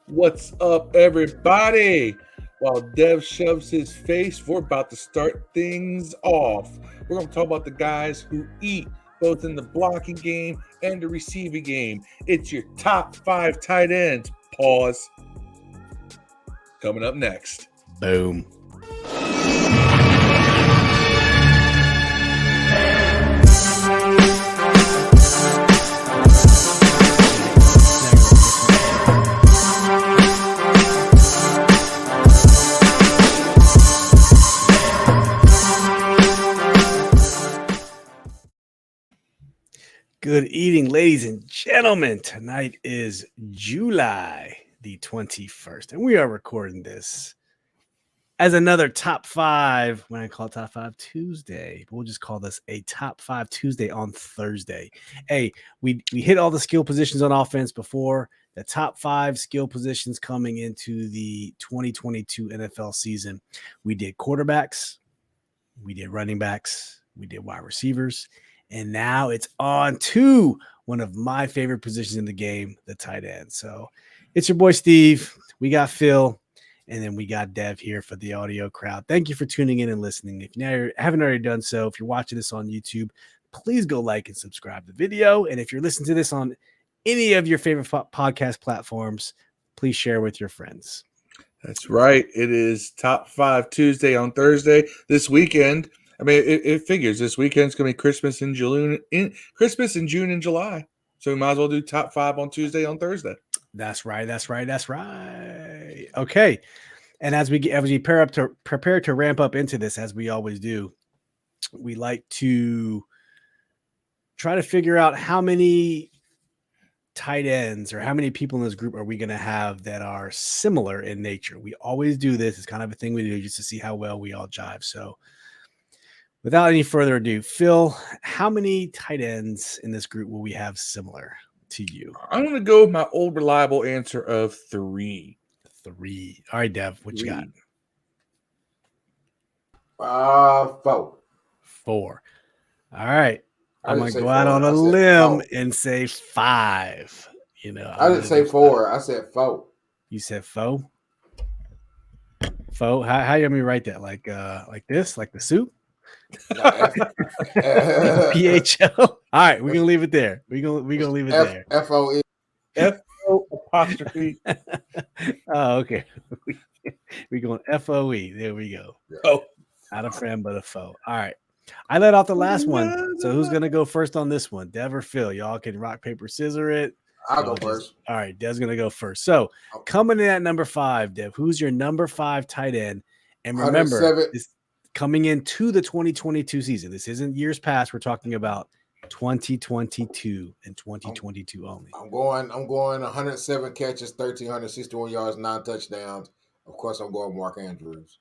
What's up, everybody? While Dev shoves his face, we're about to start things off. We're going to talk about the guys who eat both in the blocking game and the receiving game. It's your top 5 tight ends. Pause. Coming up next. Boom. Good evening, ladies and gentlemen. Tonight is July the 21st, and we are recording this as another top 5. When I call it top 5 Tuesday, we'll just call this a top 5 Tuesday on Thursday. Hey, we hit all the skill positions on offense before the top 5 skill positions coming into the 2022 NFL season. We did quarterbacks, we did running backs, we did wide receivers. And now it's on to one of my favorite positions in the game, the tight end. So it's your boy Steve. We got Phil, and then we got Dev here for the audio crowd. Thank you for tuning in and listening. If you haven't already done so, if you're watching this on YouTube, please go like and subscribe to the video. And if you're listening to this on any of your favorite podcast platforms, please share with your friends. That's right. It is top 5 Tuesday on Thursday. This weekend, I mean, it figures this weekend's going to be Christmas in June, and July. So we might as well do top 5 on Tuesday on Thursday. That's right. Okay. And as we prepare to ramp up into this, as we always do, we like to try to figure out how many tight ends or how many people in this group are we going to have that are similar in nature. We always do this. It's kind of a thing we do just to see how well we all jive. So without any further ado, Phil, how many tight ends in this group will we have similar to you? I'm going to go with my old reliable answer of 3. 3. All right, Dev, what 3. you got? 4. 4. All right. I'm going to go out 4. on a limb and say 5. You know, I didn't say 4. I said 4. You said 4? 4? How you want me to write that? Like this? Like the soup? PHL. All right, we're gonna leave it there. We're gonna leave it there. FOE. FO apostrophe. Oh, okay. We're going FOE. There we go. Oh, not a friend, but a foe. All right. I let off the last one. So who's gonna go first on this one? Dev or Phil? Y'all can rock, paper, scissor it. I'll go first. All right, Dev's gonna go first. So coming in at number 5, Dev, who's your number 5 tight end? And remember, this coming into the 2022 season. This isn't years past. We're talking about 2022 and 2022 only. I'm going 107 catches, 1,361 yards, 9 touchdowns. Of course, I'm going Mark Andrews.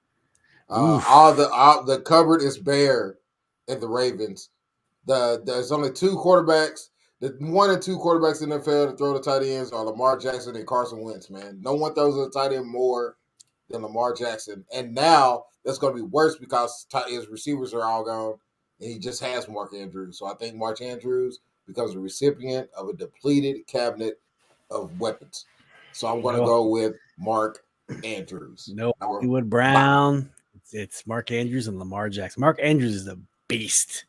All the cupboard is bare in the Ravens. There's only 2 quarterbacks. The 1 and 2 quarterbacks in the NFL to throw the tight ends are Lamar Jackson and Carson Wentz. Man, no one throws a tight end more than Lamar Jackson, and now that's going to be worse because his receivers are all gone, and he just has Mark Andrews. So I think Mark Andrews becomes a recipient of a depleted cabinet of weapons. So I'm going to go with Mark Andrews. No Hollywood Brown. It's Mark Andrews and Lamar Jackson. Mark Andrews is a beast,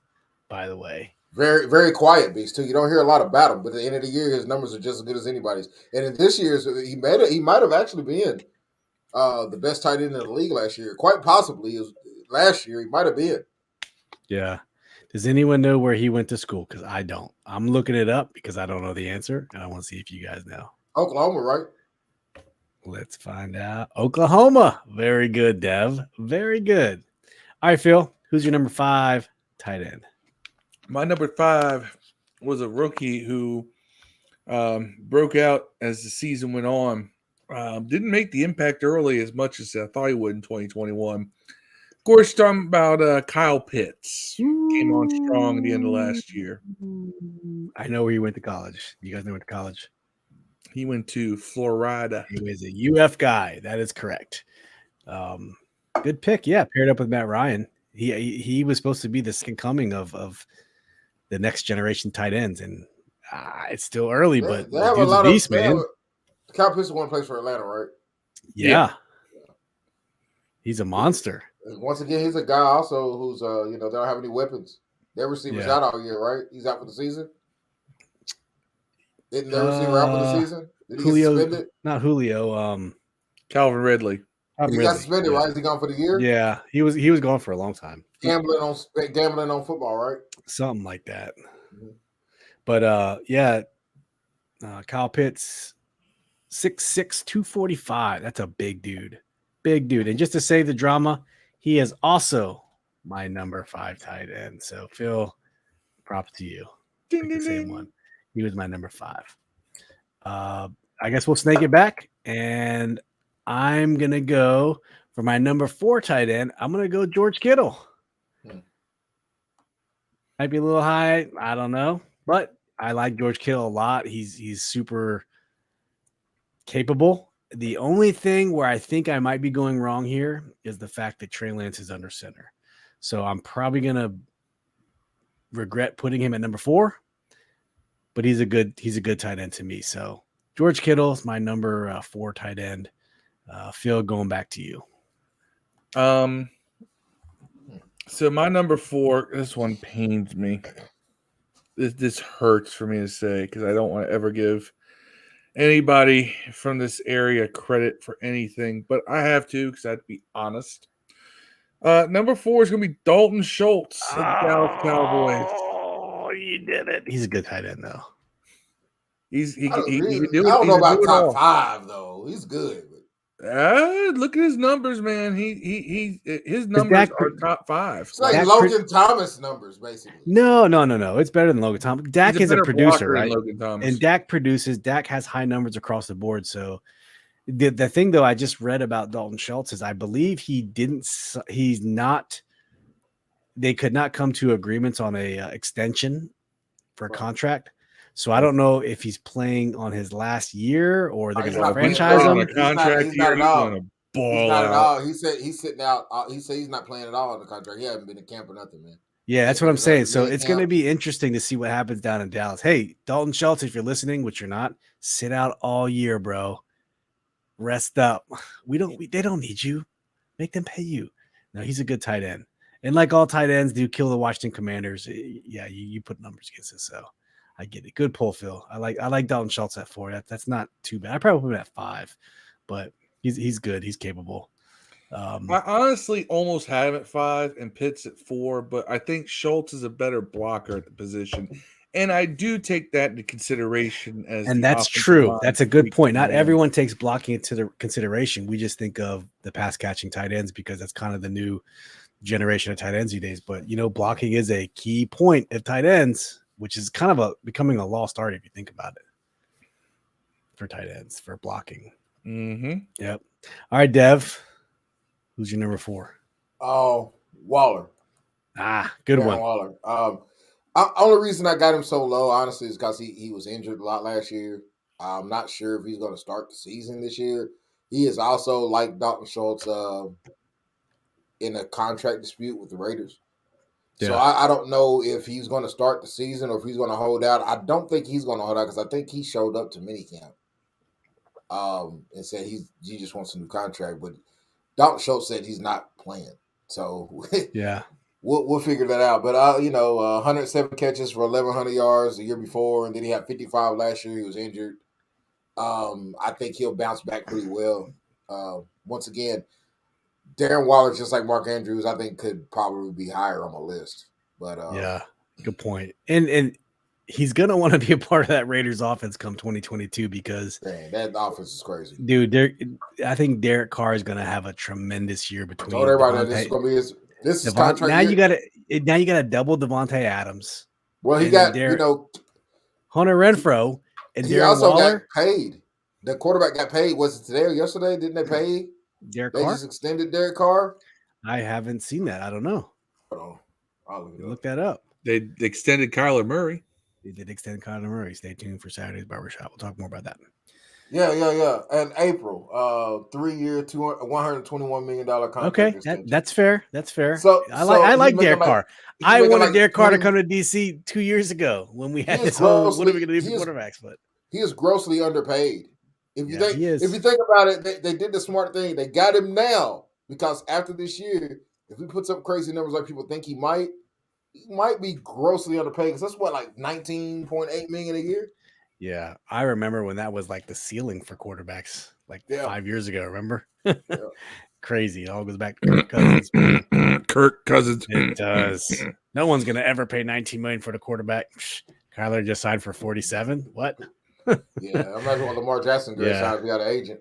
by the way. Very, very quiet beast, too. You don't hear a lot about him, but at the end of the year, his numbers are just as good as anybody's. And in this year's, he might have actually been the best tight end in the league last year. Quite possibly, last year he might have been. Yeah. Does anyone know where he went to school? Because I don't. I'm looking it up because I don't know the answer, and I want to see if you guys know. Oklahoma, right? Let's find out. Oklahoma. Very good, Dev. Very good. All right, Phil. Who's your number 5 tight end? My number 5 was a rookie who broke out as the season went on. Didn't make the impact early as much as I thought he would in 2021. Of course, talking about Kyle Pitts. Came on strong at the end of last year. I know where he went to college. You guys know where to college? He went to Florida. He was a UF guy. That is correct. Good pick. Yeah, paired up with Matt Ryan. He was supposed to be the second coming of the next generation tight ends, and it's still early, but they have a lot beast, of man. Kyle Pitts one plays for Atlanta, right? Yeah. He's a monster. Once again, he's a guy also who's they don't have any weapons. Their receiver's out all year, right? He's out for the season. Isn't their receiver out for the season? Did he get suspended? Not Julio. Calvin Ridley. He got suspended, right? Is he gone for the year? Yeah, he was gone for a long time. Gambling on football, right? Something like that. Mm-hmm. But Kyle Pitts, 6'6", 245. That's a big dude. Big dude. And just to save the drama, he is also my number 5 tight end. So Phil, props to you. Ding, the same ding. one. He was my number 5. I guess we'll snake it back, and I'm gonna go for my number 4 tight end. I'm gonna go George Kittle. Might be a little high, I don't know, but I like George Kittle a lot. He's super capable. The only thing where I think I might be going wrong here is the fact that Trey Lance is under center. So I'm probably gonna regret putting him at number 4. But he's a good tight end to me. So George Kittle is my number 4 tight end. Phil, going back to you. So my number 4, this one pains me. This hurts for me to say because I don't want to ever give anybody from this area credit for anything, but I have to because I have to be honest. Number 4 is going to be Dalton Schultz of the Dallas Cowboys. Oh, you did it. He's a good tight end, though. He can do it. I don't know about top 5 though. He's good. Look at his numbers, man. His numbers are top 5. It's like Logan Thomas numbers, basically. No. It's better than Logan Thomas. Dak is a producer, right? And Dak produces. Dak has high numbers across the board. So the thing, though, I just read about Dalton Schultz is I believe they could not come to agreements on a extension for a contract. So I don't know if he's playing on his last year or they're going to franchise him. He's not at all. He said he's sitting out. He said he's not playing at all in the contract. He hasn't been in camp or nothing, man. Yeah, that's what I'm saying. So it's going to be interesting to see what happens down in Dallas. Hey, Dalton Schultz, if you're listening, which you're not, sit out all year, bro. Rest up. They don't need you. Make them pay you. No, he's a good tight end. And like all tight ends do kill the Washington Commanders. Yeah, you put numbers against it, so I get it. Good pull, Phil. I like Dalton Schultz at 4. That's not too bad. I probably put him at 5, but he's good. He's capable. I honestly almost have him at 5 and Pitts at 4, but I think Schultz is a better blocker at the position. And I do take that into consideration and that's true. That's a good point. Not everyone takes blocking into the consideration. We just think of the pass catching tight ends because that's kind of the new generation of tight ends these days. But blocking is a key point of tight ends, which is kind of becoming a lost art if you think about it. For tight ends, for blocking. Mm-hmm. Yep. All right, Dev. Who's your number 4? Oh, Waller. Good Darren one. Waller. Only reason I got him so low, honestly, is because he was injured a lot last year. I'm not sure if he's going to start the season this year. He is also, like Dalton Schultz, in a contract dispute with the Raiders. Yeah. So I don't know if he's going to start the season or if he's going to hold out. I don't think he's going to hold out because I think he showed up to minicamp and said he just wants a new contract. But Dalton Schultz said he's not playing. So yeah. We'll figure that out. But, 107 catches for 1,100 yards the year before, and then he had 55 last year. He was injured. I think he'll bounce back pretty well. Once again, Darren Waller, just like Mark Andrews, I think could probably be higher on the list. But yeah, good point. And he's going to want to be a part of that Raiders offense come 2022 because that offense is crazy. Dude, I think Derek Carr is going to have a tremendous year between. I told everybody that this is going to be his – This is contract now year. Now you got to double Devontae Adams. Well, he got Hunter Renfrow and he Darren also Waller. got paid. The quarterback got paid. Was it today or yesterday? Didn't they pay Derek Carr? They just extended Derek Carr. I haven't seen that. I don't know. Hold on, I'll look that up. They extended Kyler Murray. They did extend Kyler Murray. Stay tuned for Saturday's Barbershop. We'll talk more about that. Yeah. And April, 3-year, $121 million contract. Okay, that's fair. That's fair. So I like Derek Carr. I wanted Derek Carr to come to DC 2 years ago when we had this whole what are we going to do for quarterbacks? But he is grossly underpaid If you is. think about it, they did the smart thing. They got him now because after this year, if he puts up crazy numbers like people think he might be grossly underpaid because that's what, like $19.8 million a year. Yeah, I remember when that was like the ceiling for quarterbacks, like 5 years ago. Remember? Yeah. Crazy. It all goes back to Kirk Cousins. Kirk Cousins. It does. No one's gonna ever pay $19 million for the quarterback. Kyler just signed for 47. What? Yeah, imagine what Lamar Jackson could sign if he had an agent.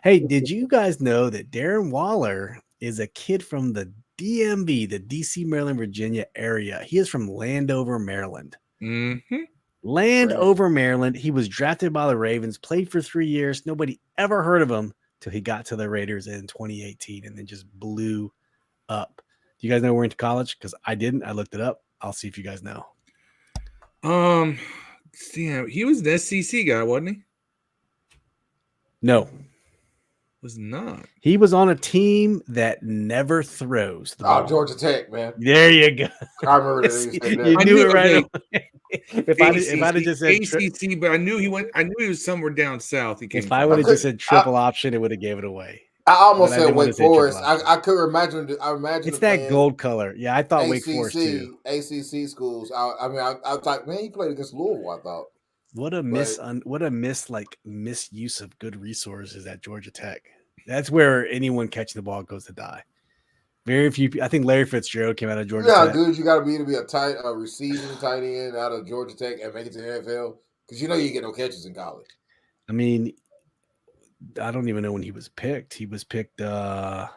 Hey, did you guys know that Darren Waller is a kid from the DMV, the DC, Maryland, Virginia area? He is from Landover, Maryland. Mm-hmm. Landover, Maryland. He was drafted by the Ravens, played for 3 years. Nobody ever heard of him till he got to the Raiders in 2018 and then just blew up. Do you guys know where he went to college? Because I didn't. I looked it up. I'll see if you guys know. Damn, he was an SEC guy, wasn't he? No. Was not. He was on a team that never throws the ball. Georgia Tech, man. There you go. I remember that. You knew it right away. If I'd have just said ACC, but I knew he was somewhere down south. If I would have just said triple option, it would have gave it away. I almost said Wake Forest. I could imagine. I imagine it's that gold color. Yeah, I thought Wake Forest too. ACC schools. I thought, man, he played against Louisville. I thought. What a misuse of good resources at Georgia Tech. That's where anyone catching the ball goes to die. Very few. I think Larry Fitzgerald came out of Georgia Tech. Yeah, good. You got to be a receiving tight end out of Georgia Tech and make it to the NFL because you get no catches in college. I mean, I don't even know when he was picked. He was picked. Let's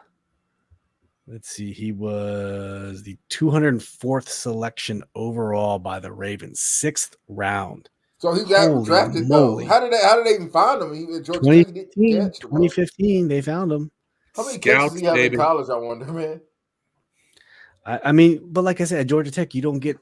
see. He was the 204th selection overall by the Ravens, 6th round. So he got drafted. Though. How did they even find him? 2015, they found him. How many catches did he have in college? I wonder, man. I mean, but like I said, at Georgia Tech, you don't get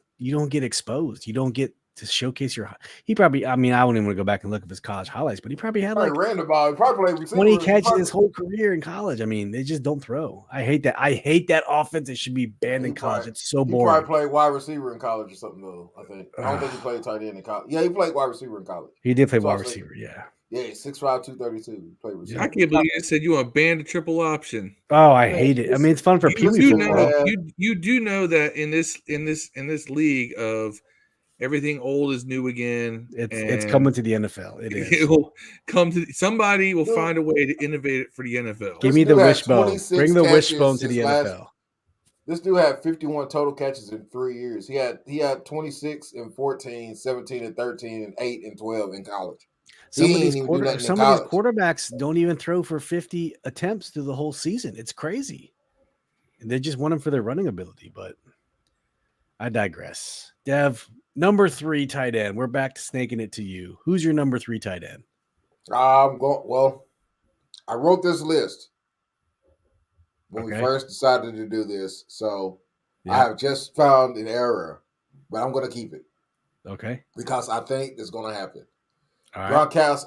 exposed. You don't get to showcase your. He probably. I mean, I wouldn't even want to go back and look at his college highlights, but he probably had ran the ball. He probably played 20 catches his whole career in college. I mean, they just don't throw. I hate that. I hate that offense. It should be banned in college. It's so boring. He probably played wide receiver in college or something though. I think. I don't think he played tight end in college. Yeah, he played wide receiver in college. He did play wide receiver. Yeah. Yeah, 6'5", 232. Played receiver. I can't believe you said you want to ban the triple option. Oh, I hate it. I mean, it's fun for people. You do know that in this league of everything old is new again. It's coming to the NFL. It will come to somebody will find a way to innovate it for the NFL. Give me the wishbone. Bring the wishbone to the NFL. This dude had 51 total catches in 3 years. He had 26 and 14, 17 and 13, and 8 and 12 in college. Some of these quarterbacks don't even throw for 50 attempts through the whole season. It's crazy. And they just want them for their running ability, but I digress. Dev, number 3 tight end. We're back to snaking it to you. Who's your number 3 tight end? I wrote this list when we first decided to do this. So I have just found an error, but I'm going to keep it. Okay. Because I think it's going to happen. All right.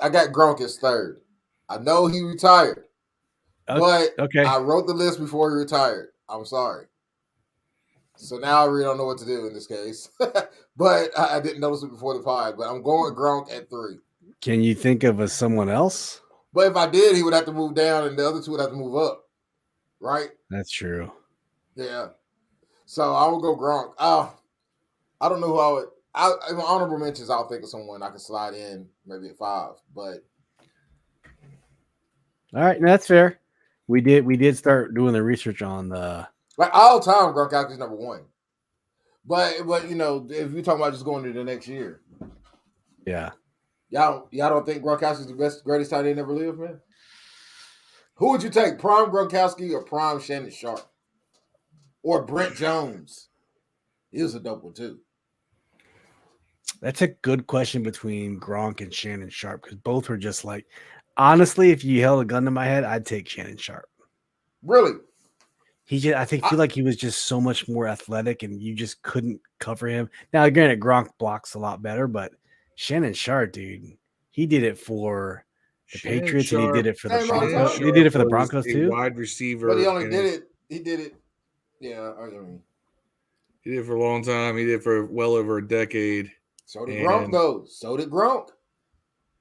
I got Gronk as 3rd. I know he retired, but I wrote the list before he retired. I'm sorry. So now I really don't know what to do in this case. But I didn't notice it before the pod. But I'm going Gronk at 3. Can you think of someone else? But if I did, he would have to move down, and the other 2 would have to move up. Right? That's true. Yeah. So I would go Gronk. I don't know who I would. In my honorable mentions, I'll think of someone I can slide in maybe at 5. But all right, that's fair. We did start doing the research on the all time Gronkowski's number 1. But if you're talking about just going to the next year, yeah, y'all don't think Gronkowski's the greatest tight end ever lived, man? Who would you take, prime Gronkowski or prime Shannon Sharp or Brent Jones? He was a dope one too. That's a good question between Gronk and Shannon Sharp because both were just like, honestly, if you held a gun to my head, I'd take Shannon Sharp. Really? I feel like he was just so much more athletic and you just couldn't cover him. Now, granted, Gronk blocks a lot better, but Shannon Sharp, dude, he did it for the Patriots and he did it for the Broncos. He did it for the Broncos too. Wide receiver. But he only did it. He did it. Yeah, I mean. He did it for a long time. He did it for well over a decade. So did Gronk, though. So did Gronk.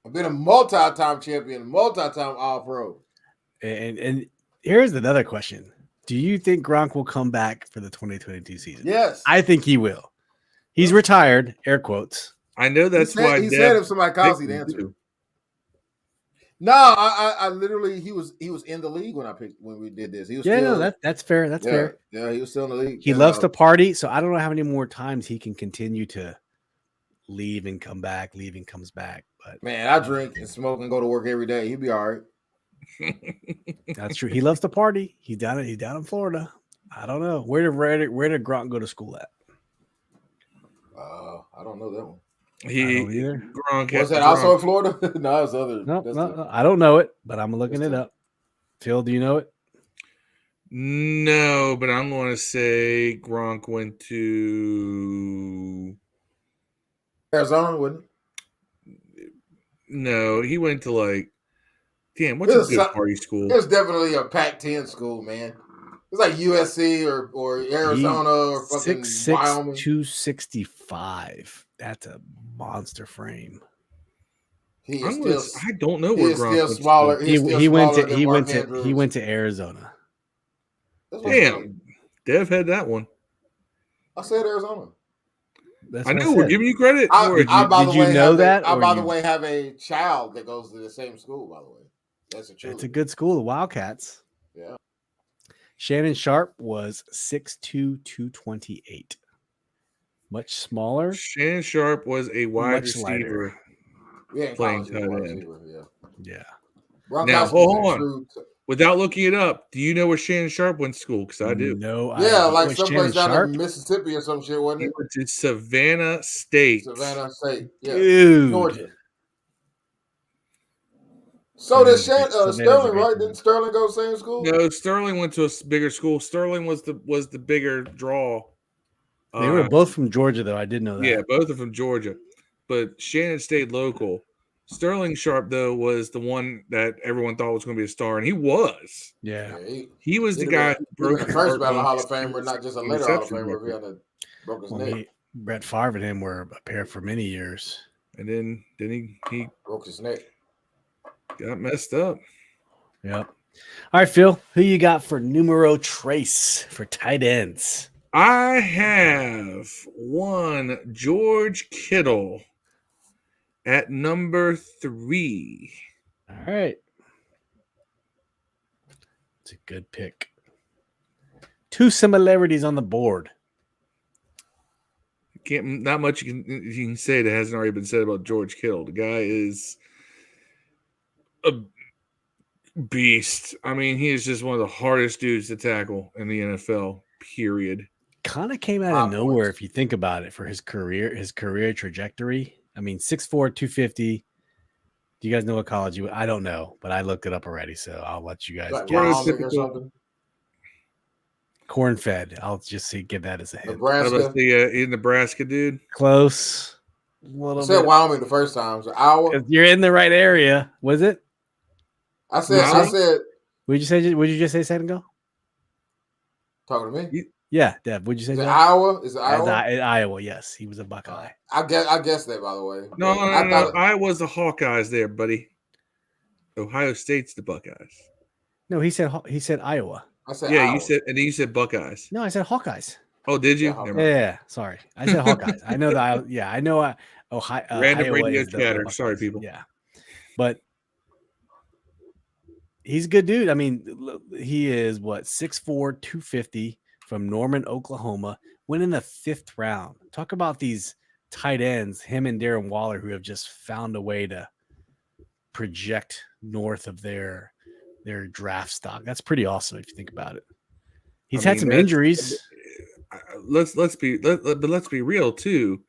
I've been a multi-time champion, multi-time All-Pro. And here's another question. Do you think Gronk will come back for the 2022 season? Yes. I think he will. He's retired, air quotes. I know that's why he said if somebody calls, he'd answer. No, I literally he was in the league when we did this. He was that's fair. That's fair. Yeah, he was still in the league. He loves to party, so I don't know how many more times he can continue to leave and come back, leave and comes back. But man, I drink and smoke and go to work every day. He'd be all right. That's true. He loves to party. He's down in Florida. I don't know. Where did Gronk go to school at? I don't know that one. Gronk was that also in Florida? No, it's other. No, I don't know it, but I'm looking it up. Phil, do you know it? No, but I'm going to say Gronk went to Arizona, wasn't it? No, he went to what's a good party school? It was definitely a Pac-10 school, man. It's like USC or Arizona or fucking 6'6", Wyoming. 265. That's a monster frame. I don't know where Gronk still smaller. He went to Arizona. Damn, Dev had that one. I said Arizona. I know we're giving you credit. Did you know that? I, by the way, have a child that goes to the same school. By the way, that's It's a good school, the Wildcats. Yeah. Shannon Sharp was 6'2", 228. Much smaller. Shannon Sharp was a wide receiver. Playing tight end. Yeah. Now, hold on. Without looking it up, do you know where Shannon Sharp went to school? Because I do. No. Yeah, like someplace down in Mississippi or some shit, wasn't it? He went to Savannah State. Yeah. Dude. Georgia. So did Sterling, right? Didn't Sterling go to the same school? No, Sterling went to a bigger school. Sterling was the bigger draw. They were both from Georgia, though. I did know that. Yeah, both are from Georgia. But Shannon stayed local. Sterling Sharp, though, was the one that everyone thought was going to be a star, and he was. Yeah. He was the guy who broke the first ballot Hall of Famer, not just a later Hall of Famer. If he had broke his neck. Brett Favre and him were a pair for many years. And then he broke his neck. Got messed up. Yep. All right, Phil, who you got for numero trace for tight ends? I have one George Kittle at number 3. All right. It's a good pick. 2 similarities on the board. Not much you can say that hasn't already been said about George Kittle. The guy is a beast. I mean, he is just one of the hardest dudes to tackle in the NFL, period. Kind of came out of nowhere if you think about it for his career trajectory. I mean, 6'4", 250. Do you guys know what college you? I don't know, but I looked it up already, so I'll let you guys guess. Corn-fed. I'll just give that as a hint. Nebraska. In Nebraska, dude. Close. I said Wyoming the first time. So Iowa. You're in the right area. Was it? I said. What did you say? What did you just say a second ago? Talking to me? Yeah, Dev. What did you say? Iowa? Is it Iowa? Iowa, yes. He was a Buckeye. I guessed that, by the way. No. Iowa's the Hawkeyes there, buddy. Ohio State's the Buckeyes. No, he said Iowa. I said Iowa. You said Buckeyes. No, I said Hawkeyes. Oh, did you? Yeah, sorry. I said Hawkeyes. I know that. I know. Ohio. Random Iowa radio chatter. Sorry, people. Yeah, but he's a good dude. I mean, he is 6'4", 250 from Norman, Oklahoma. Went in the 5th round. Talk about these tight ends, him and Darren Waller, who have just found a way to project north of their draft stock. That's pretty awesome if you think about it. He's had some injuries. Let's be real too.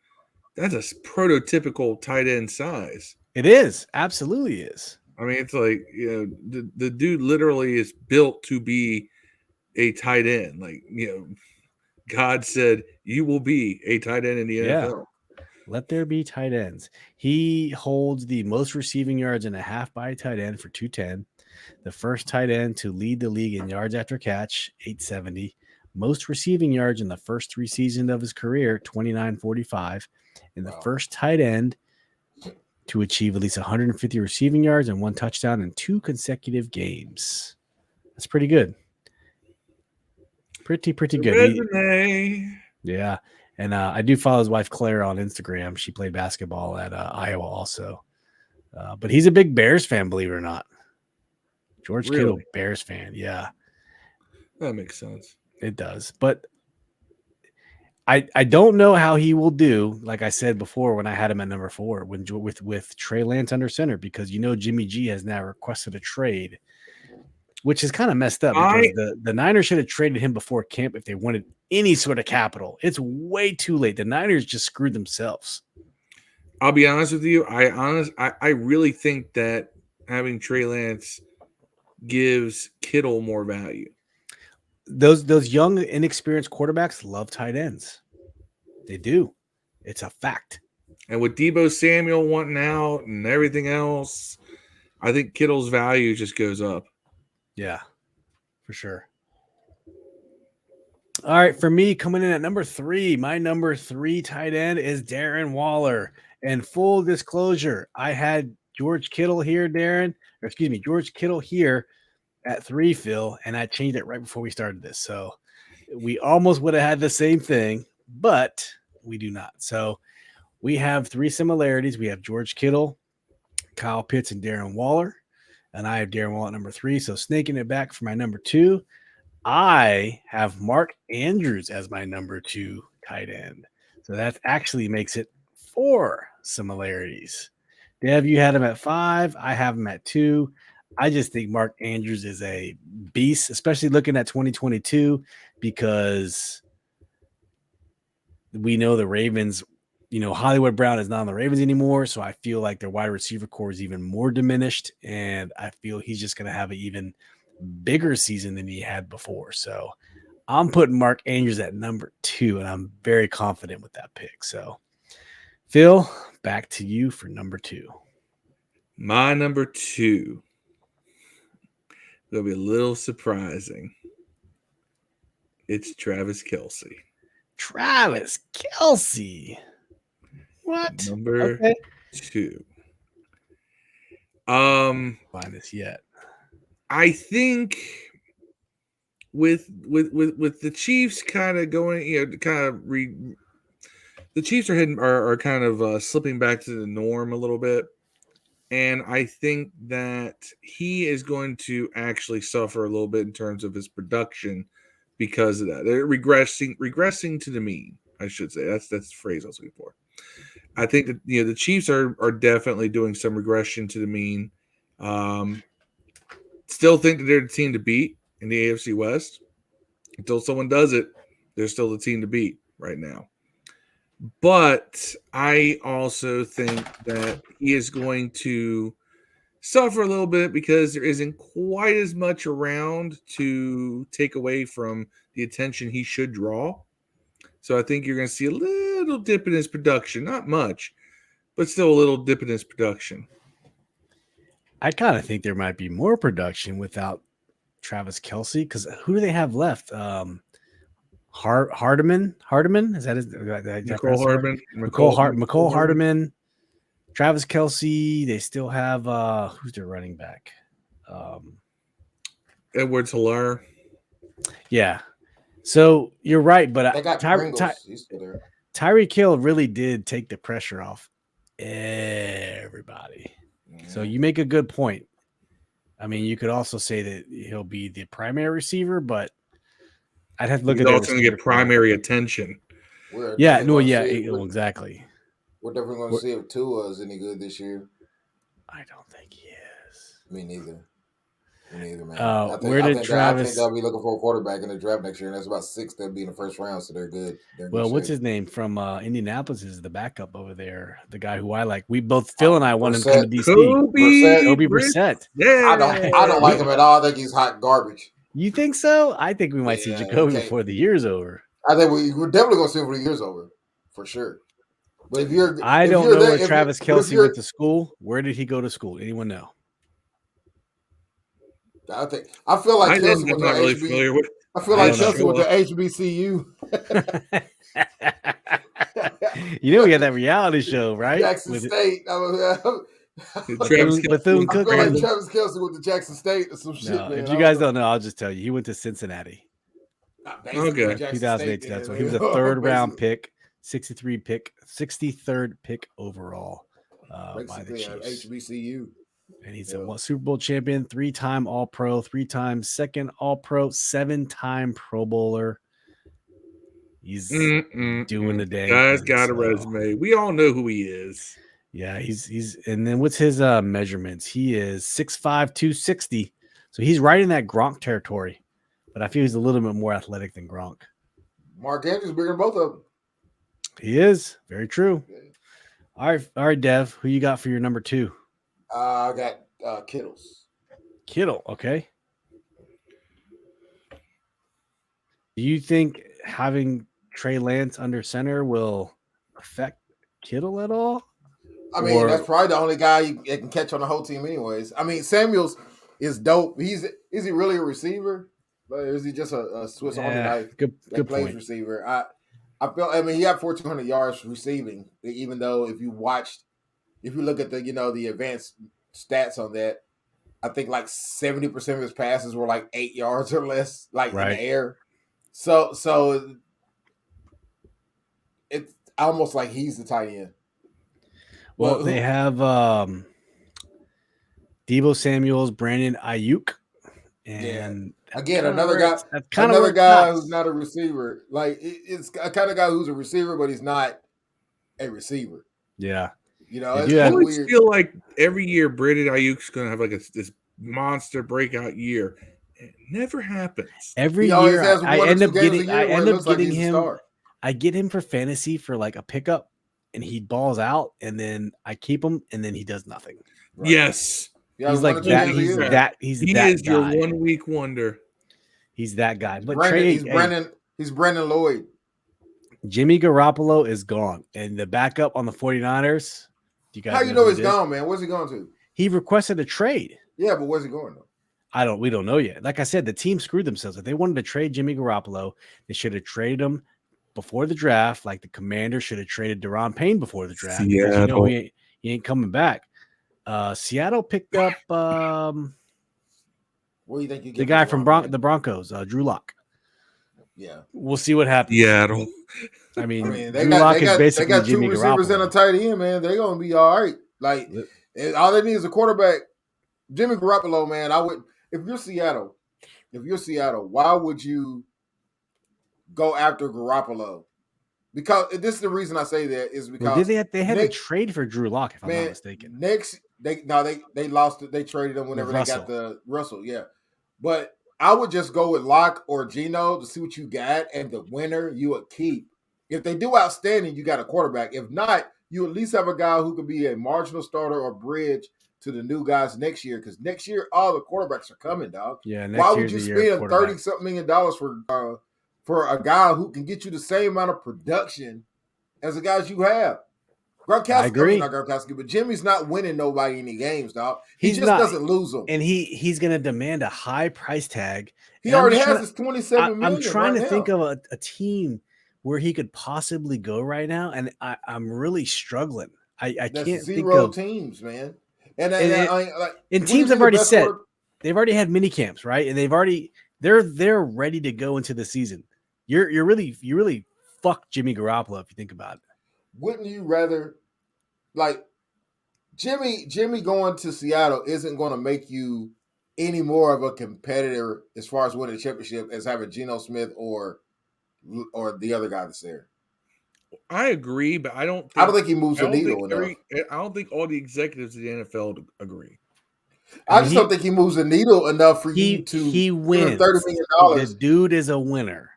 That's a prototypical tight end size. It is, absolutely is. I mean, it's like, the dude literally is built to be a tight end. Like, God said, you will be a tight end in the NFL. Let there be tight ends. He holds the most receiving yards and a half by a tight end for 210. The first tight end to lead the league in yards after catch, 870. Most receiving yards in the first 3 seasons of his career, 2945. And the first tight end to achieve at least 150 receiving yards and 1 touchdown in 2 consecutive games. That's pretty good. Pretty good. Resume. Yeah. And I do follow his wife, Claire, on Instagram. She played basketball at Iowa also. But he's a big Bears fan, believe it or not. George Kittle, Bears fan. Yeah. That makes sense. It does. But I don't know how he will do, like I said before when I had him at number 4 with Trey Lance under center, because Jimmy G has now requested a trade, which is kind of messed up because the Niners should have traded him before camp if they wanted any sort of capital. It's way too late. The Niners just screwed themselves. I'll be honest with you. I really think that having Trey Lance gives Kittle more value. Those young, inexperienced quarterbacks love tight ends. They do. It's a fact. And with Deebo Samuel wanting out and everything else, I think Kittle's value just goes up. Yeah, for sure. All right, for me, coming in at number 3, my number 3 tight end is Darren Waller. And full disclosure, I had George Kittle here, George Kittle here at 3, Phil, and I changed it right before we started this. So we almost would have had the same thing, but we do not. So we have 3 similarities. We have George Kittle, Kyle Pitts, and Darren Waller. And I have Darren Waller at number 3. So snaking it back for my number 2, I have Mark Andrews as my number 2 tight end. So that actually makes it 4 similarities. Dev, you had him at 5. I have him at 2. I just think Mark Andrews is a beast, especially looking at 2022, because we know the Ravens, Hollywood Brown is not on the Ravens anymore. So I feel like their wide receiver core is even more diminished. And I feel he's just going to have an even bigger season than he had before. So I'm putting Mark Andrews at number 2, and I'm very confident with that pick. So Phil, back to you for number 2. My number 2. It'll be a little surprising. It's Travis Kelce. Travis Kelce. What? Number 2. Find this yet. I think with the Chiefs kind of going, the Chiefs are kind of slipping back to the norm a little bit. And I think that he is going to actually suffer a little bit in terms of his production because of that. They're regressing to the mean, I should say. That's the phrase I was looking for. I think that the Chiefs are definitely doing some regression to the mean. Still think that they're the team to beat in the AFC West. Until someone does it, they're still the team to beat right now. But I also think that he is going to suffer a little bit because there isn't quite as much around to take away from the attention he should draw. So I think you're going to see a little dip in his production. Not much, but still a little dip in his production. I kind of think there might be more production without Travis Kelce, because who do they have left? Hardiman? Is that his? Mecole Hardman. Mecole Hardman. Travis Kelce. They still have who's their running back? Edwards-Helaire. Yeah. So you're right, but they got he's still there. Tyreek Hill really did take the pressure off everybody. So you make a good point. I mean, you could also say that he'll be the primary receiver, but I'd have to look at that. He's also going to get primary attention. Exactly. We're definitely going to see if Tua is any good this year. I don't think he is. Me neither, man. I think they'll be looking for a quarterback in the draft next year, and there's about 6 that'll be in the first round, so they're good. What's his name from Indianapolis is the backup over there, the guy who I like. We both, Phil and I, want him to come to DC. Kobe Brissett. Yeah, I don't like him at all. I think he's hot garbage. You think so? I think we might see Jacoby before the year's over. I think we're definitely going to see him before the year's over, for sure. But I don't know where Travis Kelce went to school. Where did he go to school? Anyone know? I feel like Kelce went to HBCU. You know, we had that reality show, right? Jackson With State. Travis Bethune I'm Cook. going like Random. Travis Kelce with the Jackson State or some shit, No, man. if you guys don't know, I'll just tell you. He went to Cincinnati. Basically Okay. Jackson 2018. State, That's man. when he was a third round pick, 63rd pick overall by the Basically, Chiefs. HBCU. And he's a Super Bowl champion, 3-time All-Pro, 3-time second All-Pro, 7-time Pro Bowler. He's doing the dang Guy's thing, got a so. resume. We all know who he is. Yeah, he's and then what's his measurements? He is 6'5", 260. So he's right in that Gronk territory. But I feel he's a little bit more athletic than Gronk. Mark Andrews bigger than both of them. He is. Very true. All right, Dev. Who you got for your number 2? I got Kittles. Kittle, okay. Do you think having Trey Lance under center will affect Kittle at all? I mean, that's probably the only guy that can catch on the whole team anyways. I mean, Samuels is dope. Is he really a receiver? But is he just a Swiss Army knife good plays point. receiver? I mean, he had 1,400 yards receiving, even though if you look at the advanced stats on that, I think like 70% of his passes were like 8 yards or less, like in the air. So it's almost like he's the tight end. Well, they have Deebo Samuels, Brandon Ayuk, and again another guy who's not a receiver. Like it's a kind of guy who's a receiver, but he's not a receiver. Yeah, it's I always feel like every year Brandon Ayuk's going to have like this monster breakout year. It never happens. Every year I end up getting him. I get him for fantasy for like a pickup. And he balls out, and then I keep him, and then he does nothing. Right. Yes, he's like that. He's that. He is your 1 week wonder. He's that guy. But he's Brandon Lloyd. Jimmy Garoppolo is gone, and the backup on the 49ers. How you know he's gone, man? Where's he going to? He requested a trade. Yeah, but where's he going though? We don't know yet. Like I said, the team screwed themselves. If they wanted to trade Jimmy Garoppolo, they should have traded him before the draft. Like the Commanders should have traded Daron Payne before the draft. He ain't coming back. Seattle picked up what do you think you get the guy from the Broncos, Drew Lock. Yeah, we'll see what happens. Seattle. I mean Drew Lock is basically they got Jimmy two receivers Garoppolo. and a tight end, man. They're gonna be all right. Like all they need is a quarterback. Jimmy Garoppolo, man. I would if you're Seattle, why would you go after Garoppolo? Because this is the reason I say that is because they had to trade for Drew Lock, if I'm not mistaken. They lost it. They traded him whenever they got the Russell. Yeah, but I would just go with Lock or Geno to see what you got, and the winner you would keep. If they do outstanding, you got a quarterback. If not, you at least have a guy who could be a marginal starter or bridge to the new guys next year. Because next year, all the quarterbacks are coming, dog. Yeah. Why would you spend $30-something million for a guy who can get you the same amount of production as the guys you have? Gronkowski, I agree. not Gronkowski, but Jimmy's not winning nobody any games, dog. He doesn't lose them. And he's going to demand a high price tag. He already has his $27 million. I'm trying to think of a team where he could possibly go right now, and I'm really struggling. I can't think of teams, man. And teams have already said they've already had mini camps, right? And they're ready to go into the season. You really fuck Jimmy Garoppolo if you think about it. Wouldn't you rather, like, Jimmy going to Seattle isn't going to make you any more of a competitor as far as winning a championship as having Geno Smith or the other guy that's there. I agree, but I don't think he moves the needle enough. I don't think all the executives in the NFL agree. I just don't think he moves the needle enough for you to he wins. $30 million. The dude is a winner.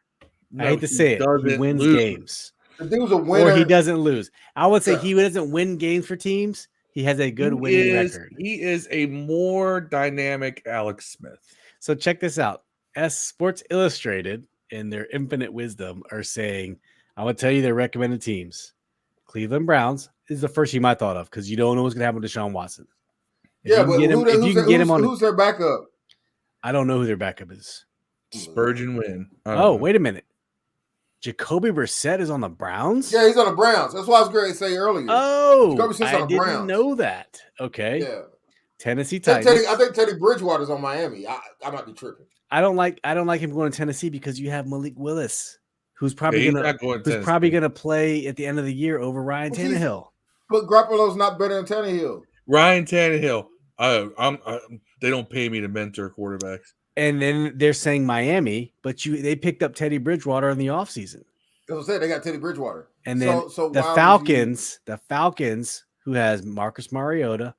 I hate to say it. He wins games. The dude's a winner. Or he doesn't lose. I would say he doesn't win games for teams. He has a good winning record. He is a more dynamic Alex Smith. So check this out. Sports Illustrated, in their infinite wisdom, are saying, I would tell you their recommended teams. Cleveland Browns is the first team I thought of because you don't know what's going to happen with Deshaun Watson. Who's their backup? I don't know who their backup is. Spurgeon Wynn. Oh, wait a minute. Jacoby Brissett is on the Browns? Yeah, he's on the Browns. That's what I was going to say earlier. Oh, Jacoby Brissett's I on the didn't Browns. know that. Okay. Yeah. Tennessee Titans. I think Teddy Bridgewater's on Miami. I might be tripping. I don't like him going to Tennessee because you have Malik Willis, who's probably gonna play at the end of the year over Ryan Tannehill. But Garoppolo's not better than Tannehill. Ryan Tannehill. They don't pay me to mentor quarterbacks. And then they're saying Miami, but they picked up Teddy Bridgewater in the offseason. As I said, they got Teddy Bridgewater. And then the Falcons, who has Marcus Mariota,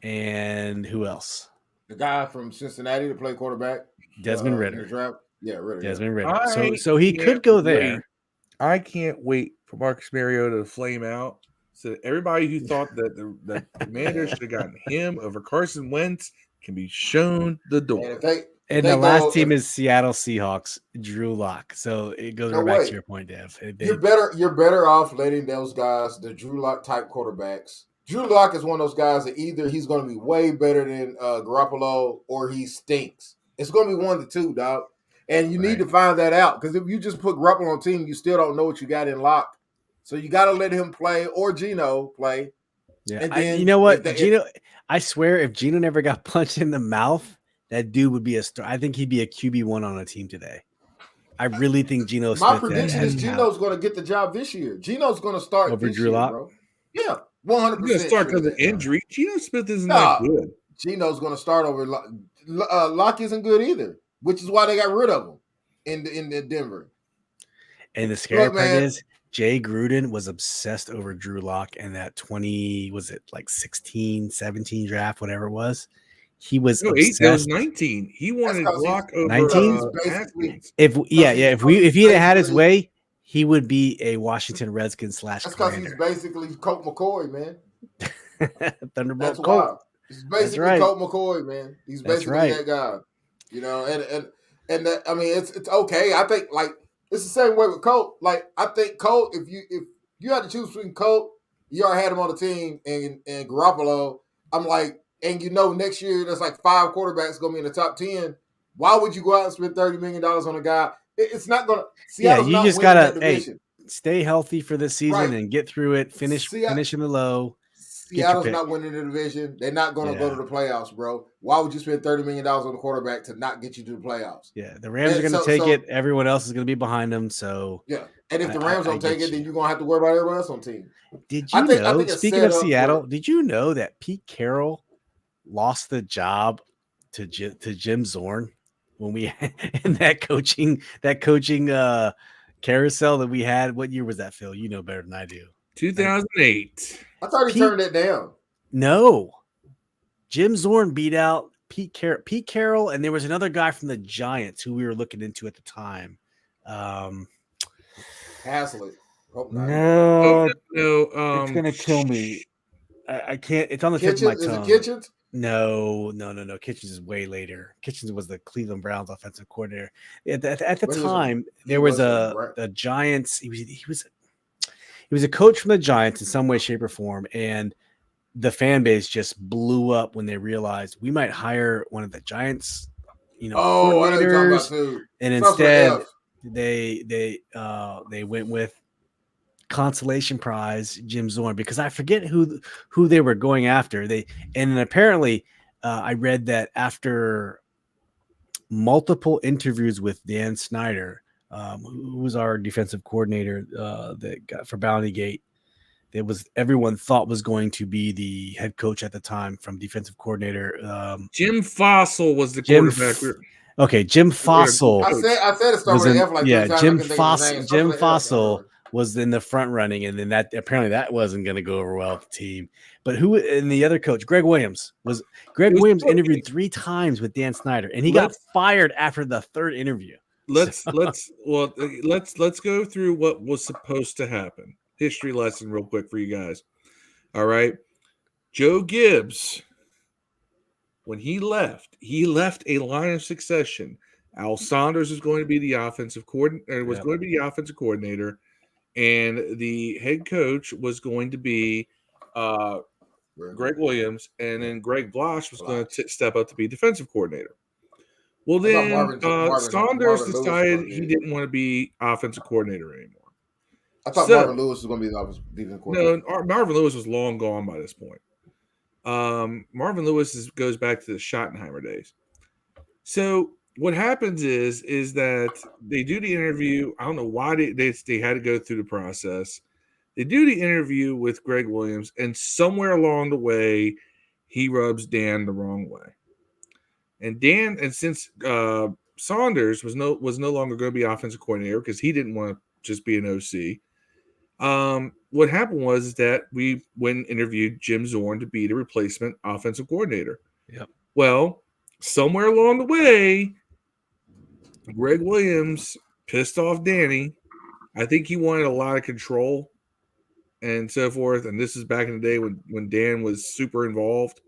and who else? The guy from Cincinnati to play quarterback, Desmond Ridder. Yeah, Ridder. Desmond Ridder. So he could go there. I can't wait for Marcus Mariota to flame out. So everybody who thought that the Commanders should have gotten him over Carson Wentz can be shown the door. And the last team is Seattle Seahawks, Drew Lock. So it goes back to your point, Dev. You're better off letting those guys, the Drew Lock type quarterbacks. Drew Lock is one of those guys that either he's going to be way better than Garoppolo or he stinks. It's going to be one of the two, dog. And you need to find that out, because if you just put Garoppolo on the team, you still don't know what you got in Lock. So you got to let him play or Geno play. Yeah, and then, you know what, Geno? I swear, if Geno never got punched in the mouth, that dude would be a star. I think he'd be a QB1 on a team today. I really think Geno. My prediction is Geno's going to get the job this year. Geno's going to start over this Drew year, Lock. bro. Yeah, 100%. He's going to start because of injury. Geno Smith isn't that good. Geno's going to start over Lock. Lock isn't good either, which is why they got rid of him in Denver. And the scary part is Jay Gruden was obsessed over Drew Lock and that 16, 17 draft, whatever it was. He was obsessed. It was 19. He wanted Lock over 19. If he had his way, he would be a Washington Redskins / That's because he's basically Colt McCoy, man. Thunderbolt That's Colt. why. He's basically Colt McCoy, man. He's basically that guy. You know, and that, I mean, it's okay. I think it's the same way with Colt. Like, I think Colt, if you had to choose between Colt, you already had him on the team, and Garoppolo, I'm like, and next year there's like 5 quarterbacks going to be in the top 10. Why would you go out and spend $30 million on a guy? It's not going to. Yeah, you just got to stay healthy for this season and get through it. Finish in the low. Seattle's not winning the division. They're not going to go to the playoffs, bro. Why would you spend $30 million on the quarterback to not get you to the playoffs? Yeah, the Rams are going to take it. Everyone else is going to be behind them. So yeah, and if the Rams don't take it, then you're going to have to worry about everyone else on the team. Did you know? Speaking of Seattle, did you know that Pete Carroll lost the job to Jim Zorn when we in that coaching carousel that we had? What year was that, Phil? You know better than I do. 2008. I thought he turned it down. No. Jim Zorn beat out Pete Carroll, and there was another guy from the Giants who we were looking into at the time. Haslett. No. It's going to kill me. I can't. It's on the tip of my tongue. Is it Kitchens? No. Kitchens is way later. Kitchens was the Cleveland Browns offensive coordinator. At the time, there was a Giants. He was a coach from the Giants in some way, shape, or form, and the fan base just blew up when they realized we might hire one of the Giants, coordinators, and instead they went with consolation prize Jim Zorn, because I forget who they were going after. And apparently I read that after multiple interviews with Dan Snyder, who was our defensive coordinator that got for Bounty Gate, everyone thought was going to be the head coach at the time from defensive coordinator. Jim Fossil was the quarterback. Jim Fossil. I said it started with F like 3 times. Jim Fossil was in the front running, and then that wasn't going to go over well with the team. But the other coach, Greg Williams, Williams interviewed 3 times with Dan Snyder, and he got fired after the 3rd interview. Let's go through what was supposed to happen. History lesson real quick for you guys. All right. Joe Gibbs, when he left a line of succession. Al Saunders was going to be the offensive coordinator, and the head coach was going to be Greg Williams, and then Greg Blosh was going to step up to be defensive coordinator. Well, I thought then Saunders Marvin Lewis was decided gonna he be. didn't want to be offensive coordinator anymore. I thought So Marvin Lewis was going to be the offensive defensive coordinator. no, Marvin Lewis was long gone by this point. Marvin Lewis goes back to the Schottenheimer days. So what happens is that they do the interview. I don't know why they had to go through the process. They do the interview with Greg Williams, and somewhere along the way, he rubs Dan the wrong way. And Dan, and since Saunders was no longer going to be offensive coordinator because he didn't want to just be an OC. What happened was that we interviewed Jim Zorn to be the replacement offensive coordinator. Yep. Well, somewhere along the way, Greg Williams pissed off Danny. I think he wanted a lot of control and so forth. And this is back in the day when Dan was super involved.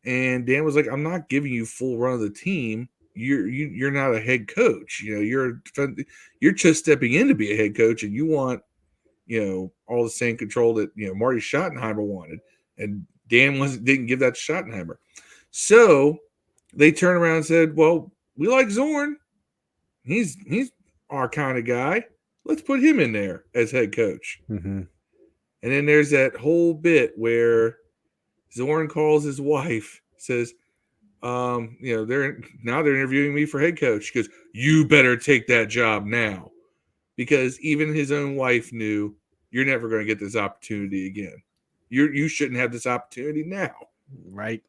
And Dan was like, "I'm not giving you full run of the team. You're not a head coach. You know, you're just stepping in to be a head coach, and you want, you know, all the same control that, you know, Marty Schottenheimer wanted." And Dan didn't give that to Schottenheimer. So they turned around and said, "Well, we like Zorn. He's our kind of guy. Let's put him in there as head coach." Mm-hmm. And then there's that whole bit where Zorn calls his wife, says, you know, they're interviewing me for head coach. She goes, "You better take that job now." Because even his own wife knew, you're never going to get this opportunity again. You shouldn't have this opportunity now. Right.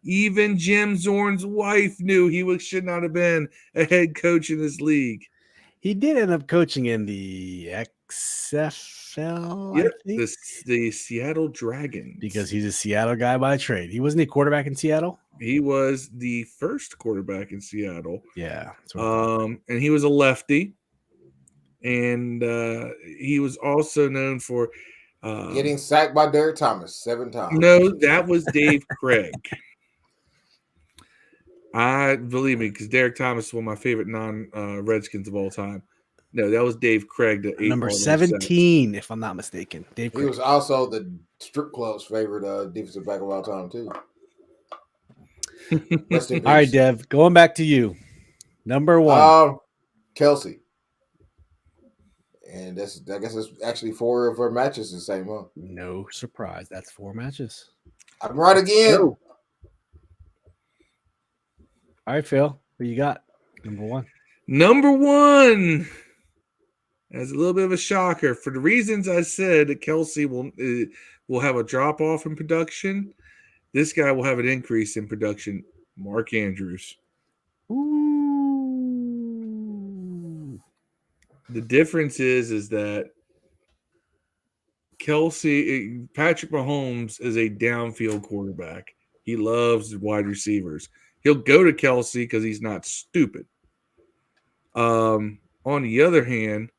Even Jim Zorn's wife knew he should not have been a head coach in this league. He did end up coaching in the XFL, Yep, I think. the Seattle Dragons. Because he's a Seattle guy by trade. He wasn't a quarterback in Seattle? He was the first quarterback in Seattle. Yeah. And he was a lefty. And he was also known for getting sacked by Derek Thomas 7 times. No, that was Dave Craig. I believe me, because Derek Thomas is one of my favorite non-Redskins of all time. No, that was Dave Craig. Number 17, if I'm not mistaken. Dave Craig. He was also the strip club's favorite defensive back of all time, too. All right, Dev, going back to you. Number 1. Kelsey. And I guess it's actually 4 of her matches the same month. No surprise. That's 4 matches. I'm right again. No. All right, Phil. What you got? Number 1. Number 1. That's a little bit of a shocker. For the reasons I said, that Kelsey will have a drop-off in production. This guy will have an increase in production. Mark Andrews. Ooh. The difference is that Patrick Mahomes is a downfield quarterback. He loves wide receivers. He'll go to Kelsey because he's not stupid. On the other hand,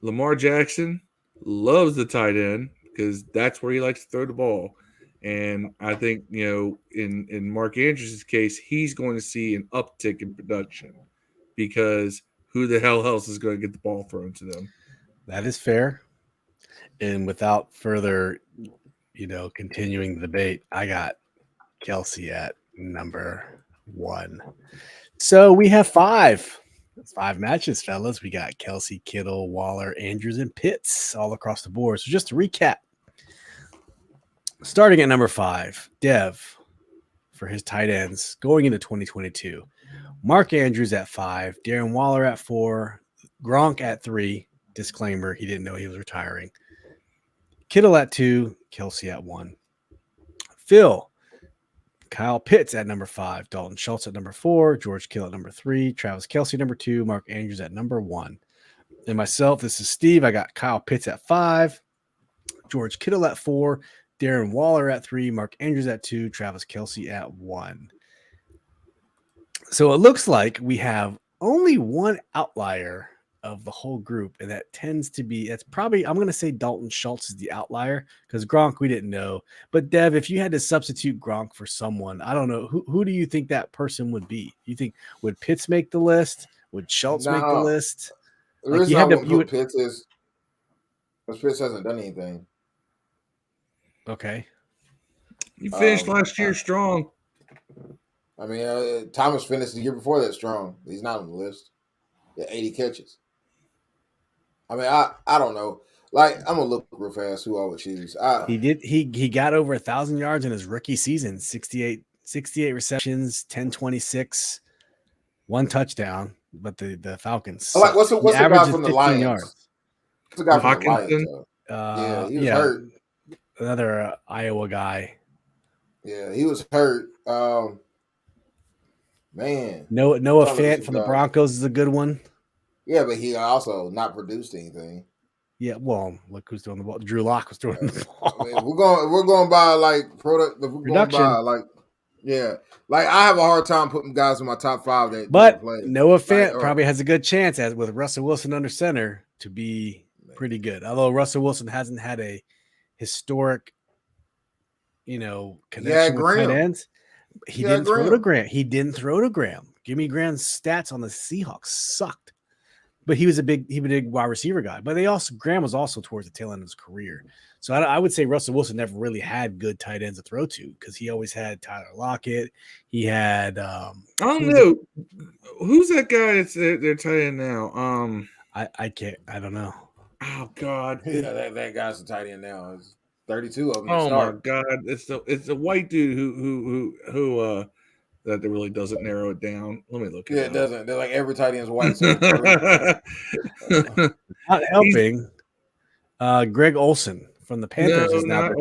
Lamar Jackson loves the tight end because that's where he likes to throw the ball. And I think, you know, in Mark Andrews' case, he's going to see an uptick in production because who the hell else is going to get the ball thrown to them? That is fair. And without further, you know, continuing the debate, I got Kelsey at number 1. So we have 5. That's 5 matches, fellas. We got Kelsey, Kittle, Waller, Andrews, and Pitts all across the board. So just to recap, starting at number 5, Dev for his tight ends going into 2022. Mark Andrews at 5, Darren Waller at 4, Gronk at 3. Disclaimer, he didn't know he was retiring. Kittle at 2, Kelsey at 1. Phil, Kyle Pitts at number 5, Dalton Schultz at number 4, George Kittle at number 3, Travis Kelsey number 2, Mark Andrews at number 1. And myself, this is Steve. I got Kyle Pitts at 5, George Kittle at 4, Darren Waller at 3, Mark Andrews at 2, Travis Kelsey at 1. So it looks like we have only one outlier of the whole group, and that tends to be, that's probably, I'm going to say Dalton Schultz is the outlier because Gronk we didn't know. But Dev, if you had to substitute Gronk for someone, I don't know, who do you think that person would be? You think, would Pitts make the list? Would Schultz make the list? The reason I wouldn't put Pitts is because Pitts hasn't done anything. Okay. You finished last year strong. I mean, Thomas finished the year before that strong. He's not on the list. He had 80 catches. I mean, I don't know. Like, I'm gonna look real fast who I would choose. He got over 1,000 yards in his rookie season. 68 receptions, 1026, 1 touchdown. But the Falcons. Like, what's the guy from the Lions? Yards. What's the guy from the Lions? Yeah, he was hurt. Another Iowa guy. Yeah, he was hurt. Man, Noah Fant from the Broncos is a good one. Yeah, but he also not produced anything. Yeah, well, look who's doing the ball. Drew Lock was doing the ball. I mean, we're going by like product. Production. Like I have a hard time putting guys in my top 5 that. But Noah Fant probably has a good chance, as with Russell Wilson under center, to be pretty good. Although Russell Wilson hasn't had a historic, connection with tight ends. He didn't throw to Graham. He didn't throw to Graham. Jimmy Graham's stats on the Seahawks sucked. But he was a big wide receiver guy. But Graham was also towards the tail end of his career. So I would say Russell Wilson never really had good tight ends to throw to because he always had Tyler Lockett. He had I don't know. Who's that guy that's their tight end now? I don't know. Oh God. Yeah, that guy's a tight end now. It's 32 of them. Oh my God. It's the white dude who that really doesn't narrow it down. Let me look. Yeah, it doesn't. They're like every tight end's white. So not helping. Greg Olson from the Panthers is now number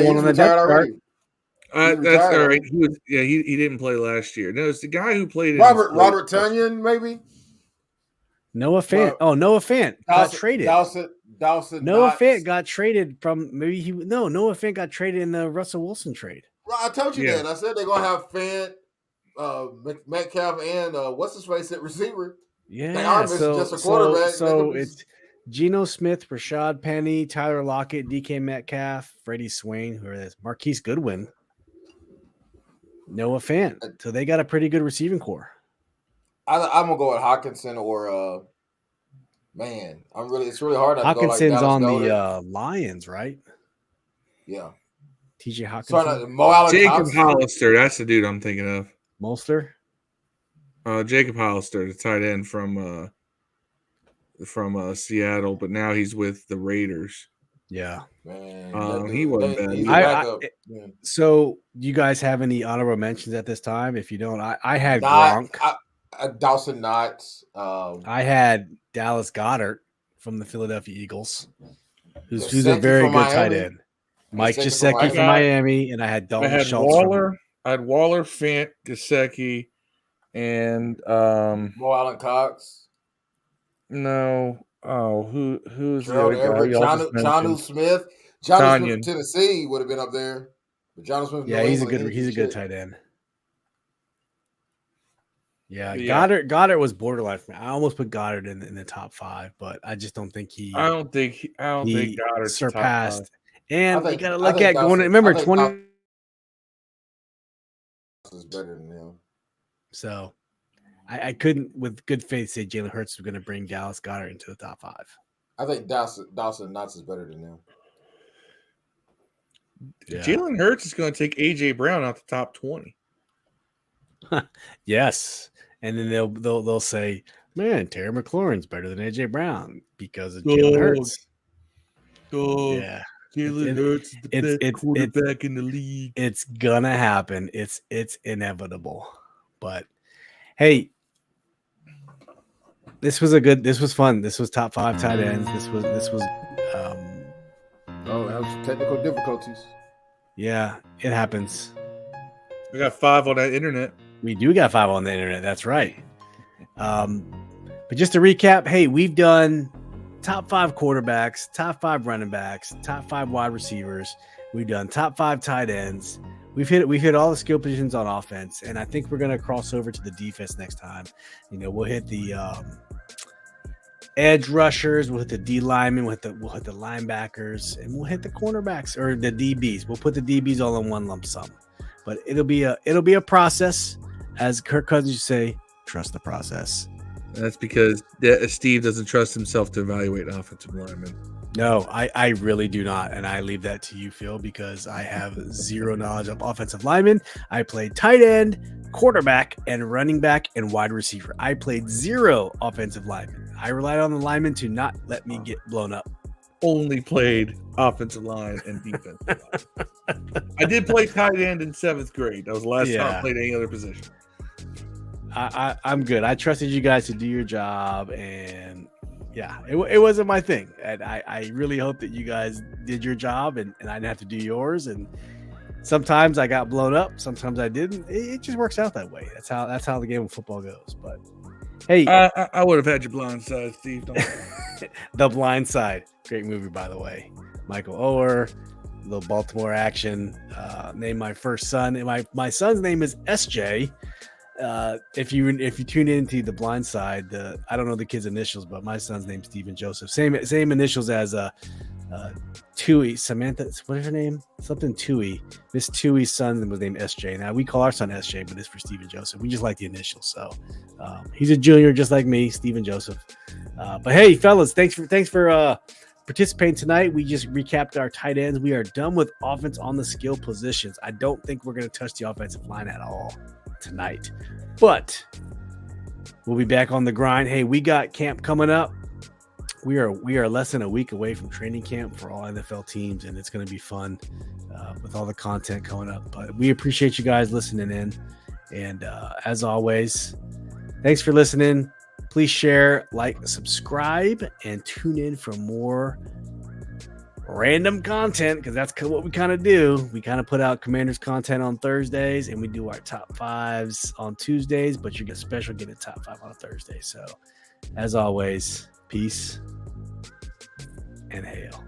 one on the depth chart. That's all right. He didn't play last year. No, it's the guy who played Robert Tonyan, maybe. Noah Fant. Noah Fant got traded. Dawson. Noah Fant got traded from Noah Fant got traded in the Russell Wilson trade. I told you that. I said they're gonna have Fant, Metcalf, and what's his face at receiver. Yeah, they are missing just a quarterback. So it's Geno Smith, Rashad Penny, Tyler Lockett, DK Metcalf, Freddie Swain, who are this Marquise Goodwin, Noah Fant. So they got a pretty good receiving core. I'm gonna go with Hawkinson or man. It's really hard. Hawkinson's on the Lions, right? Yeah. TJ Hawkinson. Jacob Hollister. That's the dude I'm thinking of. Molster. Jacob Hollister, the tight end from Seattle, but now he's with the Raiders. Yeah. Man, he wasn't bad. So, do you guys have any honorable mentions at this time? If you don't, I had Gronk. Dawson Knox. I had Dallas Goedert from the Philadelphia Eagles, who's a very good tight end. Mike Gesicki from Miami, and I had Dalton Schultz. I had Waller, Fant, Gesicki, and Mo Allen Cox. No. Oh, who's the other guy? Jonnu Smith. Jonnu Smith from Tennessee would have been up there. But Jonnu Smith. Yeah, he's a good tight end. Yeah, Goddard was borderline for me. I almost put Goddard in the top 5, but I just don't think he. I don't think Goddard surpassed. And you got to look at going. Remember, 20 is better than him. So, I couldn't, with good faith, say Jalen Hurts was going to bring Dallas Goedert into the top 5. I think Dawson Knox is better than him. Yeah. Jalen Hurts is going to take AJ Brown out the top 20. Yes, and then they'll say, "Man, Terry McLaurin's better than AJ Brown because of Jalen Hurts." Yeah. Jalen Hurts is the best quarterback in the league. It's gonna happen. It's inevitable. But hey, this was fun. This was top 5 tight ends. This was that was technical difficulties. Yeah, it happens. We got 5 on that internet. We do got 5 on the internet. That's right. But just to recap, hey, we've done top 5 quarterbacks, top 5 running backs, top 5 wide receivers. We've done top 5 tight ends. We've hit all the skill positions on offense, and I think we're gonna cross over to the defense next time. We'll hit the edge rushers, we'll hit the D linemen, we'll hit the linebackers, and we'll hit the cornerbacks or the DBs. We'll put the DBs all in one lump sum. But it'll be a process, as Kirk Cousins used to say. Trust the process. That's because Steve doesn't trust himself to evaluate an offensive lineman. No, I really do not. And I leave that to you, Phil, because I have zero knowledge of offensive linemen. I played tight end, quarterback, and running back and wide receiver. I played zero offensive linemen. I relied on the linemen to not let me get blown up. Only played offensive line and defensive line. I did play tight end in 7th grade. That was the last time I played any other position. I'm good. I trusted you guys to do your job, and yeah, it wasn't my thing. And I really hope that you guys did your job and I didn't have to do yours. And sometimes I got blown up, sometimes I didn't. It just works out that way. That's how the game of football goes. But hey, I would have had your blind side, Steve. The Blind Side, great movie, by the way. Michael Oher, little Baltimore action. Named my first son, and my son's name is SJ. If you tune into The Blind Side, I don't know the kid's initials, but my son's name's Stephen Joseph. Same initials as Tui. Samantha, what is her name? Something Tui. Miss Tui's son was named SJ. Now we call our son SJ, but it's for Stephen Joseph. We just like the initials. So he's a junior, just like me, Stephen Joseph. But hey, fellas, thanks for participating tonight. We just recapped our tight ends. We are done with offense on the skill positions. I don't think we're going to touch the offensive line at all tonight, but we'll be back on the grind. Hey, we got camp coming up. We are less than a week away from training camp for all NFL teams, and it's going to be fun with all the content coming up. But we appreciate you guys listening in, and as always, thanks for listening. Please share, like, subscribe, and tune in for more random content, because that's what we kind of do. We kind of put out Commanders content on Thursdays, and we do our top 5s on Tuesdays, but you get special getting a top 5 on a Thursday. So as always, peace and hail.